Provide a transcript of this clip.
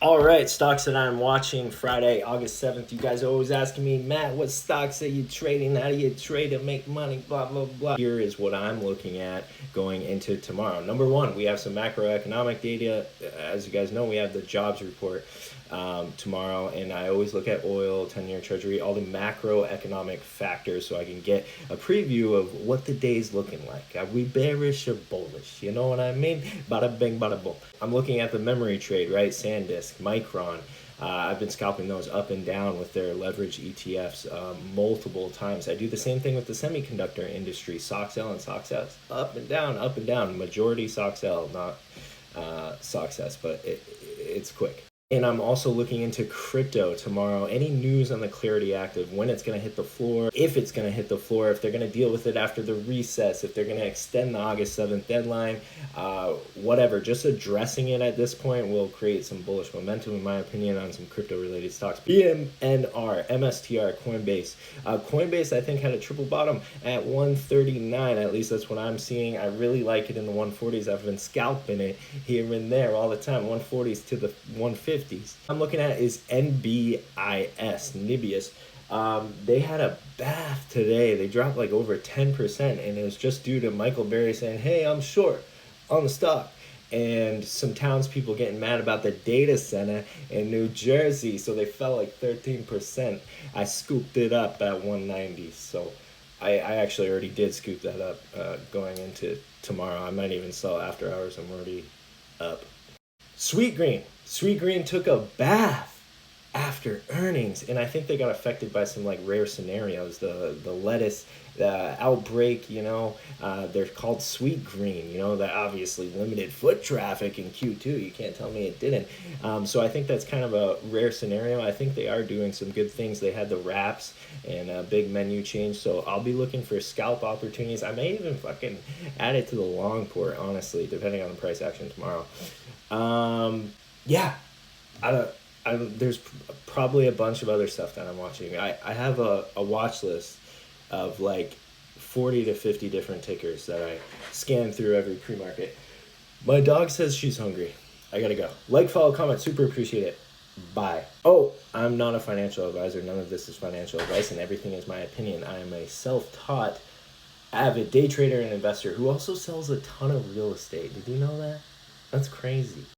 All right, stocks that I'm watching Friday, August 7th. You guys are always asking me, Matt, what stocks are you trading? How do you trade to make money? Blah, blah, blah. Here is what I'm looking at going into tomorrow. Number one, we have some macroeconomic data. As you guys know, we have the jobs report tomorrow, and I always look at oil, 10-year treasury, all the macroeconomic factors so I can get a preview of what the day's looking like. Are we bearish or bullish? You know what I mean? Bada bing, bada boom. I'm looking at the memory trade, right? SanDisk, Micron. I've been scalping those up and down with their leverage ETFs multiple times. I do the same thing with the semiconductor industry, SOXL and SOXS, up and down, up and down. Majority SOXL, not SOXS, but it's quick. And I'm also looking into crypto tomorrow. Any news on the Clarity Active, when it's going to hit the floor, if it's going to hit the floor, if they're going to deal with it after the recess, if they're going to extend the August 7th deadline, whatever. Just addressing it at this point will create some bullish momentum, in my opinion, on some crypto-related stocks. BMNR, MSTR, Coinbase. Coinbase, I think, had a triple bottom at 139. At least that's what I'm seeing. I really like it in the 140s. I've been scalping it here and there all the time, 140s to the 150s. I'm looking at is NBIS, Nibius. They had a bath today. They dropped like over 10%, and it was just due to Michael Berry saying, hey, I'm short on the stock. And some townspeople getting mad about the data center in New Jersey, so they fell like 13%. I scooped it up at 190, so I actually already did scoop that up going into tomorrow. I might even sell after hours. I'm already up. Sweetgreen. Sweetgreen took a bath after earnings, and I think they got affected by some like rare scenarios. The lettuce outbreak, they're called Sweetgreen. That obviously limited foot traffic in Q2. You can't tell me it didn't. So I think that's kind of a rare scenario. I think they are doing some good things. They had the wraps and a big menu change, so I'll be looking for scalp opportunities. I may even fucking add it to the long port, honestly, depending on the price action tomorrow. Yeah, there's probably a bunch of other stuff that I'm watching. I have a watch list of like 40 to 50 different tickers that I scan through every pre-market. My dog says she's hungry. I gotta go. Like, follow, comment, super appreciate it. Bye. Oh, I'm not a financial advisor. None of this is financial advice, and everything is my opinion. I am a self-taught avid day trader and investor who also sells a ton of real estate. Did you know that? That's crazy.